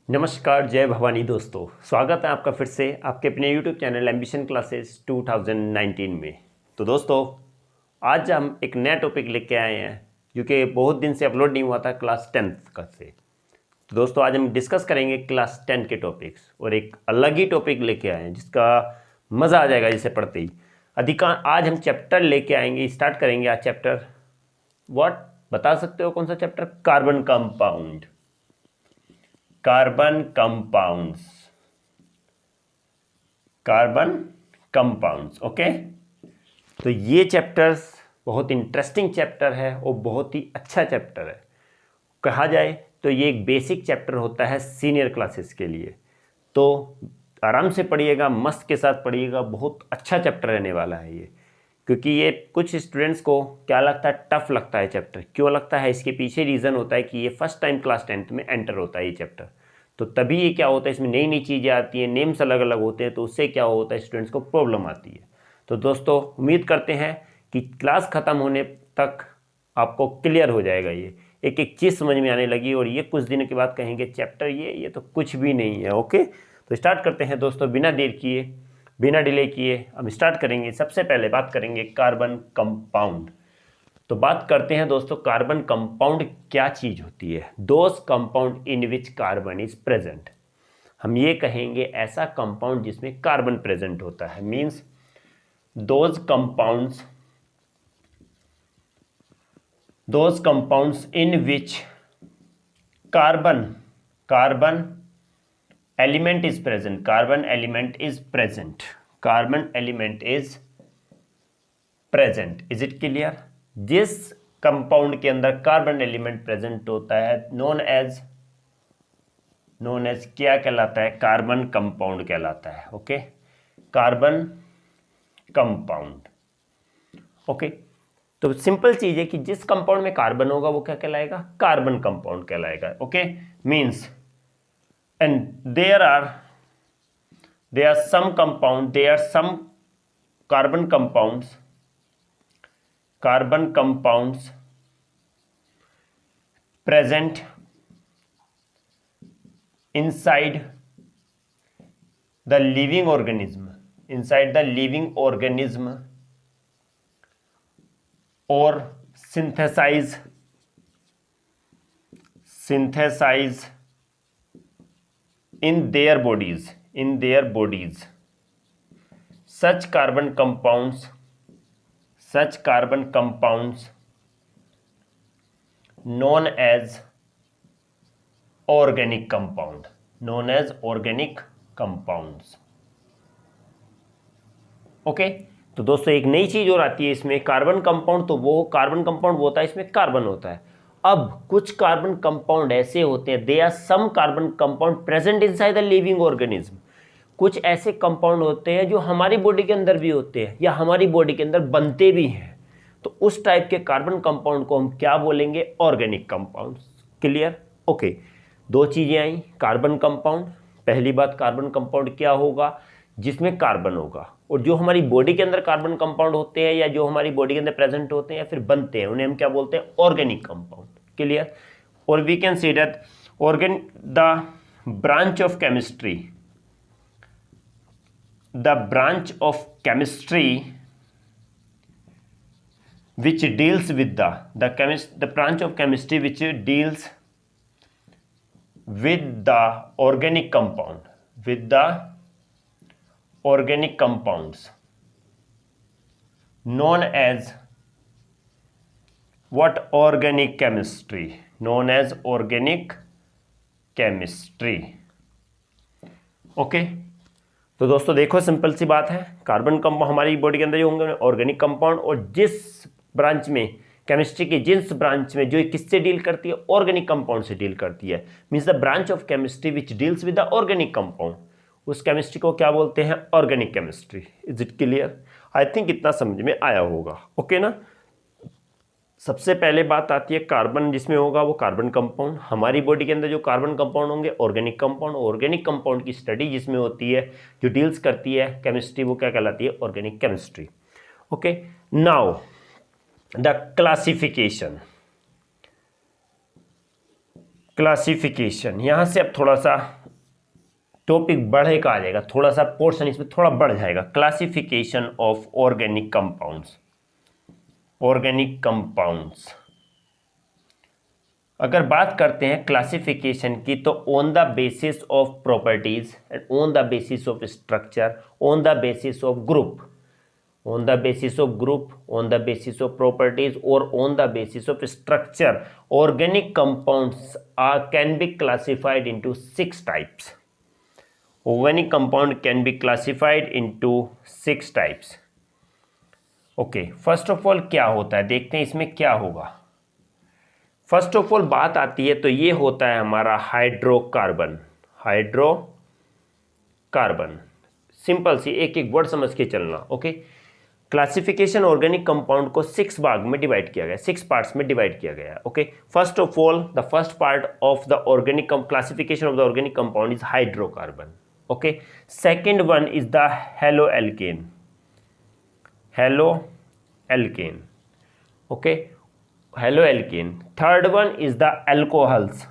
नमस्कार, जय भवानी दोस्तों। स्वागत है आपका फिर से आपके अपने यूट्यूब चैनल एम्बिशन क्लासेस 2019 में। तो दोस्तों, आज हम एक नया टॉपिक लेके आए हैं जो कि बहुत दिन से अपलोड नहीं हुआ था, क्लास 10th का से। तो दोस्तों, आज हम डिस्कस करेंगे क्लास 10 के टॉपिक्स और एक अलग ही टॉपिक लेके आए हैं जिसका मज़ा आ जाएगा जिसे पढ़ते ही। आज हम चैप्टर लेके आएंगे, स्टार्ट करेंगे आज चैप्टर। व्हाट बता सकते हो कौन सा chapter? Carbon compound, carbon compounds, carbon compounds. Okay, तो ये चैप्टर्स बहुत इंटरेस्टिंग चैप्टर है और बहुत ही अच्छा चैप्टर है। कहा जाए तो ये एक बेसिक चैप्टर होता है सीनियर क्लासेस के लिए। तो आराम से पढ़िएगा, मस्त के साथ पढ़िएगा, बहुत अच्छा चैप्टर रहने वाला है ये। क्योंकि ये कुछ स्टूडेंट्स को क्या लगता है, टफ लगता है चैप्टर। क्यों लगता है? इसके पीछे रीज़न होता है कि ये फर्स्ट टाइम क्लास 10th में एंटर होता है ये चैप्टर। तो तभी ये क्या होता है, इसमें नई नई चीज़ें आती हैं, नेम्स अलग अलग होते हैं, तो उससे क्या होता है, स्टूडेंट्स को प्रॉब्लम आती है। तो दोस्तों, उम्मीद करते हैं कि क्लास ख़त्म होने तक आपको क्लियर हो जाएगा, ये एक एक चीज़ समझ में आने लगी। और ये कुछ दिनों के बाद कहेंगे चैप्टर ये तो कुछ भी नहीं है। ओके, तो स्टार्ट करते हैं दोस्तों, बिना देर किए, बिना डिले किए हम स्टार्ट करेंगे। सबसे पहले बात करेंगे कार्बन कंपाउंड। तो बात करते हैं दोस्तों, कार्बन कंपाउंड क्या चीज़ होती है। Those compound in which carbon is present. हम ये कहेंगे ऐसा कंपाउंड जिसमें कार्बन प्रेजेंट होता है। Means those compounds in which carbon element is present, carbon element is present, carbon element is present. Is it clear? जिस कंपाउंड के अंदर कार्बन एलिमेंट प्रेजेंट होता है नोन एज क्या कहलाता है? कार्बन कंपाउंड कहलाता है। Okay, carbon compound. ओके, तो सिंपल चीज है कि जिस कंपाउंड में कार्बन होगा वो क्या कहलाएगा? कार्बन कंपाउंड कहलाएगा। Okay, means and there are some carbon compounds present inside the living organism, or synthesize in their bodies, such carbon compounds known as organic compounds। Okay, तो दोस्तों एक नई चीज और आती है इसमें, कार्बन कंपाउंड। तो वो कार्बन कंपाउंड होता है, इसमें कार्बन होता है। अब कुछ कार्बन कंपाउंड ऐसे होते हैं, they are some carbon compound present inside the living organism. कुछ ऐसे कंपाउंड होते हैं जो हमारी बॉडी के अंदर भी होते हैं या हमारी बॉडी के अंदर बनते भी हैं। तो उस टाइप के कार्बन कंपाउंड को हम क्या बोलेंगे? Organic compounds. क्लियर? ओके, दो चीजें आई, कार्बन कंपाउंड। पहली बात, कार्बन कंपाउंड क्या होगा? जिसमें कार्बन होगा। और जो हमारी बॉडी के अंदर कार्बन कंपाउंड होते हैं या जो हमारी बॉडी के अंदर प्रेजेंट होते हैं या फिर बनते हैं, उन्हें हम क्या बोलते हैं? Organic compound. क्लियर? और we can see that the branch of chemistry which deals with the branch of chemistry which deals with the organic compounds known as what? Organic chemistry, known as organic chemistry। Okay, तो दोस्तों देखो, simple सी बात है, carbon compound हमारी body के अंदर जो होंगे ऑर्गेनिक कंपाउंड, और जिस ब्रांच में केमिस्ट्री की जिस ब्रांच में जो किससे डील करती है? ऑर्गेनिक कंपाउंड से डील करती है। Means the branch of chemistry which deals with the organic compound, उस केमिस्ट्री को क्या बोलते हैं? Organic chemistry. Is it clear? I think इतना समझ में आया होगा। ओके ना? सबसे पहले बात आती है कार्बन जिसमें होगा वो कार्बन कंपाउंड। हमारी बॉडी के अंदर जो कार्बन कंपाउंड होंगे ऑर्गेनिक कंपाउंड। ऑर्गेनिक कंपाउंड की स्टडी जिसमें होती है, जो डील्स करती है केमिस्ट्री, वो क्या कहलाती है? Organic chemistry. Okay, now the classification. Classification, यहाँ से अब थोड़ा सा टॉपिक बढ़ेगा आ जाएगा, थोड़ा सा पोर्शन इसमें थोड़ा बढ़ जाएगा। Classification of organic compounds. Organic compounds अगर बात करते हैं क्लासिफिकेशन की, तो on the basis of properties and on the basis of structure, on the basis of group, on the basis of group, on the basis of properties, or on the basis of structure, organic compounds can be classified into 6 types. Organic compound can be classified into 6 types. Okay, first of all क्या होता है, देखते हैं इसमें क्या होगा। First of all बात आती है तो ये होता है हमारा हाइड्रोकार्बन। हाइड्रोकार्बन सिंपल सी एक एक वर्ड समझ के चलना। ओके, क्लासिफिकेशन ऑर्गेनिक कंपाउंड को 6 भाग में डिवाइड किया गया, 6 पार्ट्स में डिवाइड किया गया। Okay, first of all the first part of the organic classification of the organic compound is hydrocarbon. Okay, second one is the halo alkane. Halo alkane, okay, halo alkane. Third one is the alcohols.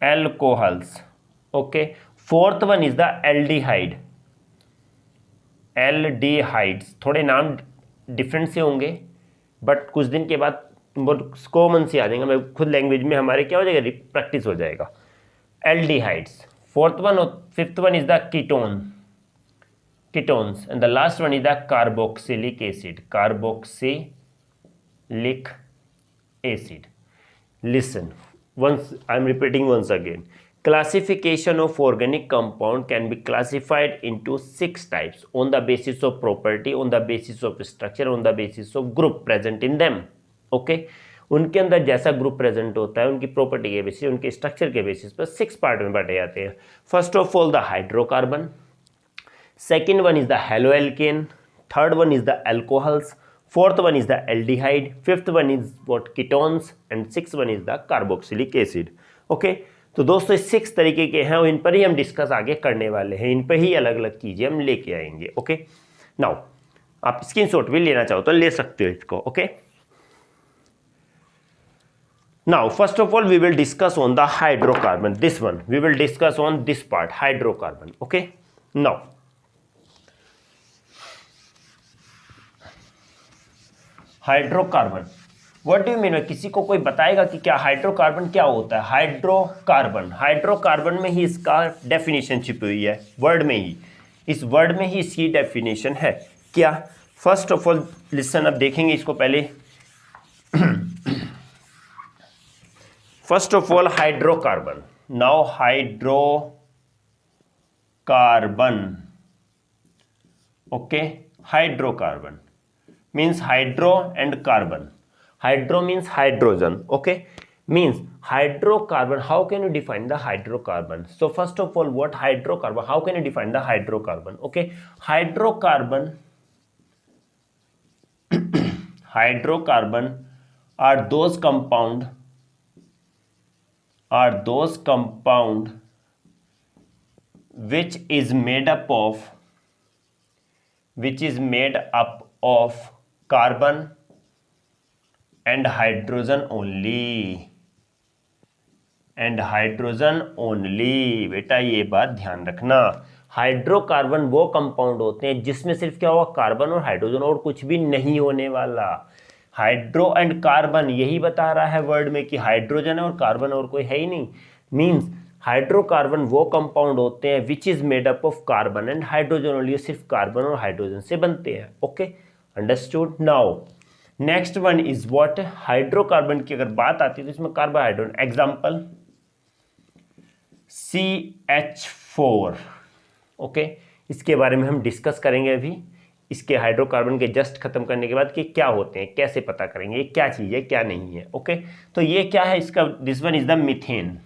Alcohols, okay. Fourth one is the aldehyde. Aldehydes, थोड़े नाम different से होंगे but कुछ दिन के बाद बहुत common से आ जाएंगे, मैं खुद लैंग्वेज में हमारे क्या हो जाएगा, प्रैक्टिस हो जाएगा। एल्डिहाइड्स, फोर्थ वन और fifth one is the ketones and the last one is the carboxylic acid. Carboxylic acid. Listen once, I am repeating once again. Classification of organic compound can be classified into 6 types on the basis of property, on the basis of structure, on the basis of group present in them. Okay, उनके अंदर जैसा group present होता है, उनकी property के basis, उनके structure के basis पर 6 पार्ट में बांटे जाते हैं। First of all the hydrocarbon, second one is the haloalkane, third one is the alcohols, fourth one is the aldehyde, fifth one is what ketones and sixth one is the carboxylic acid. Okay, तो दोस्तों 6 तरीके के हैं और इन पर ही हम discuss आगे करने वाले हैं, इन पर ही अलग अलग चीजें हम लेके आएंगे। ओके, नाउ आप स्क्रीनशॉट भी लेना चाहो तो ले सकते हो इसको। Okay, now first of all we will discuss on the hydrocarbon, this one we will discuss on this part hydrocarbon. Okay, now hydrocarbon, what do you mean? किसी को कोई बताएगा कि क्या हाइड्रोकार्बन क्या होता है? हाइड्रोकार्बन, हाइड्रोकार्बन में ही इसका डेफिनेशन छिपी हुई है, वर्ड में ही, इस वर्ड में ही इसकी डेफिनेशन है। क्या? फर्स्ट ऑफ ऑल लिसन, अब देखेंगे इसको पहले। First of all hydrocarbon, now hydrocarbon, okay, hydrocarbon means hydro and carbon. Hydro means hydrogen, okay, means hydrocarbon. How can you define the hydrocarbon? So first of all, what hydrocarbon, how can you define the hydrocarbon? Okay, hydrocarbon hydrocarbon are those compound which is made up of carbon and hydrogen only. बेटा ये बात ध्यान रखना, hydrocarbon वो compound होते हैं जिसमें सिर्फ क्या होगा, कार्बन और हाइड्रोजन, और कुछ भी नहीं होने वाला। हाइड्रो एंड कार्बन यही बता रहा है वर्ड में कि हाइड्रोजन है और कार्बन और कोई है ही नहीं। मींस हाइड्रोकार्बन वो कंपाउंड होते हैं which is made up of carbon and hydrogen only, सिर्फ कार्बन और हाइड्रोजन से बनते हैं। Okay, understood. Now next one is what, hydrocarbon की अगर बात आती है तो इसमें कार्बोहाइड्रोजन, एग्जांपल CH4। ओके, इसके बारे में हम डिस्कस करेंगे अभी, इसके हाइड्रोकार्बन के जस्ट खत्म करने के बाद कि क्या होते हैं, कैसे पता करेंगे ये क्या चीज है क्या नहीं है। ओके, तो ये क्या है इसका, this one is the methane.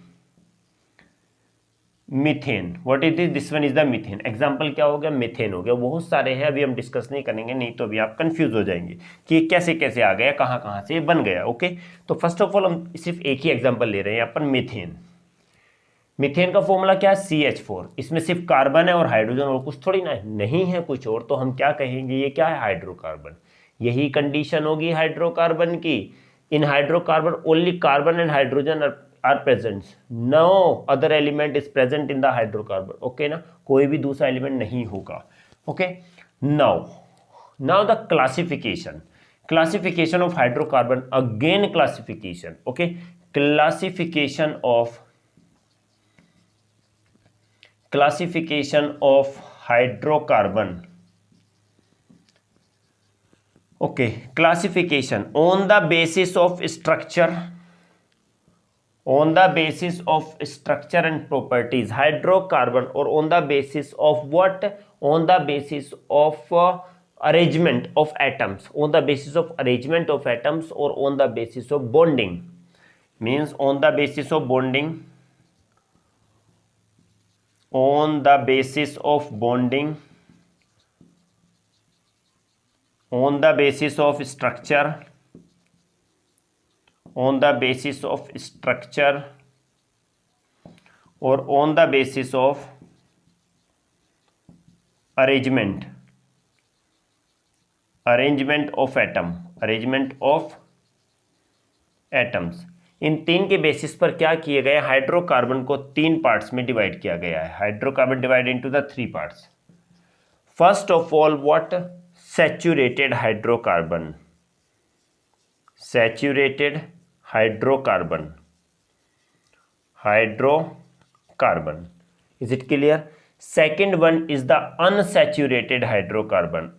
Methane, what is this one is the methane. Example क्या हो गया, मीथेन हो गया। बहुत सारे हैं, अभी हम डिस्कस नहीं करेंगे, नहीं तो अभी आप कंफ्यूज हो जाएंगे कि ये कैसे कैसे आ गया, कहाँ कहाँ से बन गया। ओके, तो फर्स्ट ऑफ ऑल हम सिर्फ एक ही एग्जांपल ले रहे हैं अपन, मीथेन। मीथेन का फॉर्मूला क्या है, CH4। इसमें सिर्फ कार्बन है और हाइड्रोजन, और कुछ थोड़ी ना नहीं है कुछ और, तो हम क्या कहेंगे, ये क्या है, हाइड्रोकार्बन। यही कंडीशन होगी हाइड्रोकार्बन की। In hydrocarbon only carbon and hydrogen are present, no other element is present in the hydrocarbon, okay ना, कोई भी दूसरा एलिमेंट नहीं होगा, okay. Now the classification of hydrocarbon, again classification, okay, classification of hydrocarbon, okay, classification on the basis of structure, and properties, hydrocarbon, or on the basis of what, on the basis of arrangement of atoms, on the basis of arrangement of atoms, or on the basis of bonding, means on the basis of bonding, on the basis of bonding, on the basis of structure, on the basis of structure, or on the basis of arrangement of atoms, इन तीन के basis पर क्या किए गए, hydrocarbon को 3 parts में divide किया गया है। Hydrocarbon divide into the 3 parts. First of all what, saturated hydrocarbon, saturated hydrocarbon, is it clear? Second one is the unsaturated hydrocarbon,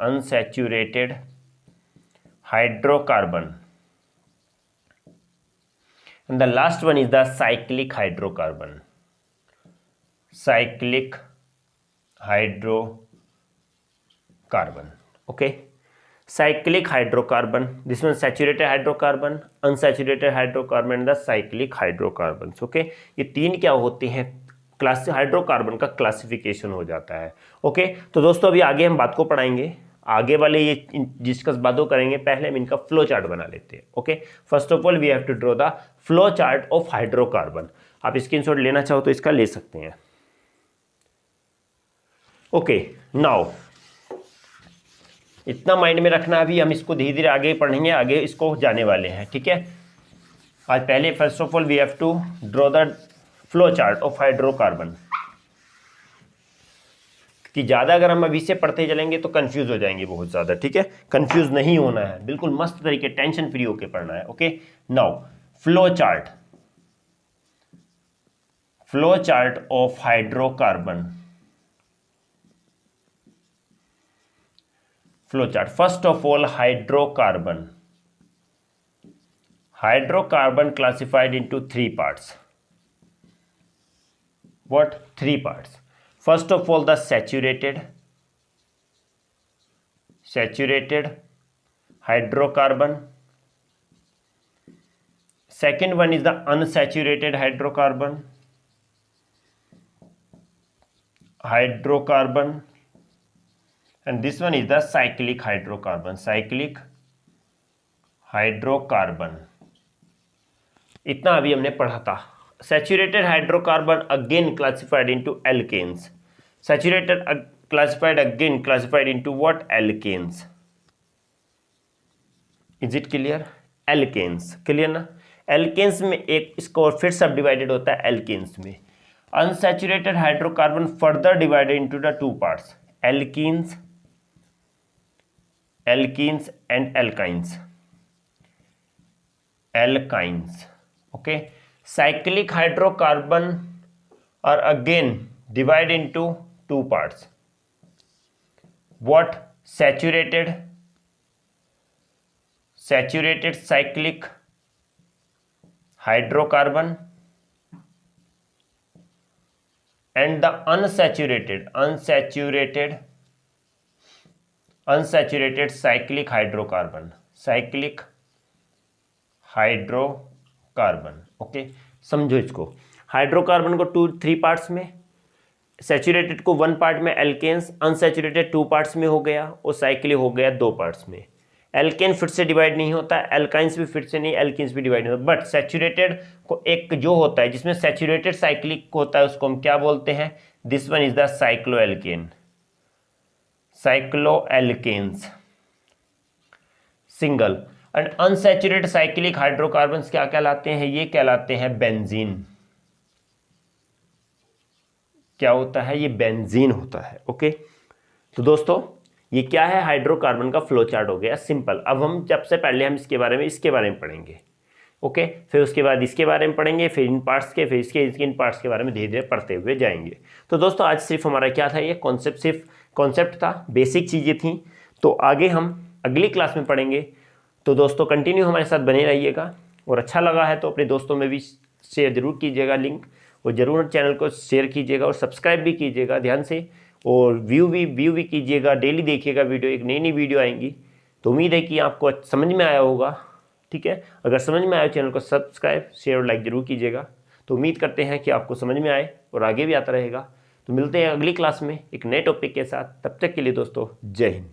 and the last one is the cyclic hydrocarbon, okay, cyclic hydrocarbon, this one saturated hydrocarbon, unsaturated hydrocarbon and the cyclic hydrocarbons, okay, ये तीन क्या होते हैं, class hydrocarbon का classification हो जाता है, okay. तो दोस्तों अभी आगे हम बात को पढ़ाएंगे, आगे वाले ये डिस्कस बातों करेंगे, पहले हम इनका फ्लो चार्ट बना लेते हैं, okay. First of all we have to draw the flow chart of hydrocarbon. आप स्क्रीनशॉट लेना चाहो तो इसका ले सकते हैं, ओके। नाउ इतना माइंड में रखना, अभी हम इसको धीरे धीरे आगे पढ़ेंगे, आगे इसको जाने वाले हैं, ठीक है। आज पहले first of all we have to draw the flow chart of hydrocarbon, कि ज़्यादा अगर हम अभी से पढ़ते चलेंगे तो कंफ्यूज हो जाएंगे बहुत ज़्यादा, ठीक है। कंफ्यूज नहीं होना है, बिल्कुल मस्त तरीके टेंशन फ्री होके पढ़ना है, okay. Now flow chart of hydrocarbon, flow chart. First of all hydrocarbon classified into 3 parts. What? 3 parts. First of all the saturated hydrocarbon. Second one is the unsaturated hydrocarbon, and this one is the cyclic hydrocarbon, इतना अभी हमने पढ़ा था। Saturated hydrocarbon again classified into alkanes. Classified into what? Alkanes. Is it clear? Alkanes, clear ना? Alkanes में एक इसको और फिर सब डिवाइडेड होता है alkanes में। Unsaturated hydrocarbon further divided into the 2 parts, alkenes and alkynes, okay. Cyclic hydrocarbon are again divided into 2 parts. What? Saturated cyclic hydrocarbon and the unsaturated cyclic hydrocarbon, okay. समझो इसको, हाइड्रोकार्बन को 3 parts में, saturated को 1 part में alkanes, unsaturated 2 parts में हो गया, और साइक्लिक हो गया 2 पार्ट्स में। एल्केन फिर से डिवाइड नहीं होता, एल्काइंस भी फिर से नहीं, एल्किन्स भी डिवाइड नहीं होता, बट सैचुरेटेड को एक जो होता है जिसमें सैचुरेटेड साइक्लिक होता है उसको हम क्या बोलते हैं, this one is the cycloalkenes, single. And unsaturated cyclic hydrocarbons क्या कहलाते हैं? ये कहलाते हैं बेंजीन। क्या होता है? ये बेंजीन होता है। ओके, तो दोस्तों ये क्या है? हाइड्रोकार्बन का फ्लो चार्ट हो गया सिंपल। अब हम जब से पहले हम इसके बारे में पढ़ेंगे। ओके, फिर उसके बाद इसके बारे में पढ़ेंगे, फिर इन पार्ट्स के, फिर इसके इन पार्ट्स के बारे में धीरे धीरे पढ़ते हुए जाएंगे। तो दोस्तों आज सिर्फ हमारा क्या था? ये कॉन्सेप्ट, सिर्फ कॉन्सेप्ट था, बेसिक चीज़ें थी। तो आगे हम अगली क्लास में पढ़ेंगे। तो दोस्तों कंटिन्यू हमारे साथ बने रहिएगा, और अच्छा लगा है तो अपने दोस्तों में भी शेयर जरूर कीजिएगा लिंक, और ज़रूर चैनल को शेयर कीजिएगा और सब्सक्राइब भी कीजिएगा ध्यान से, और व्यू भी कीजिएगा। डेली देखिएगा वीडियो, एक नई वीडियो आएंगी। तो उम्मीद है कि आपको समझ में आया होगा। ठीक है, अगर समझ में आया चैनल को सब्सक्राइब, शेयर और लाइक जरूर कीजिएगा। तो उम्मीद करते हैं कि आपको समझ में आए और आगे भी आता रहेगा। तो मिलते हैं अगली क्लास में एक नए टॉपिक के साथ। तब तक के लिए दोस्तों जय हिंद।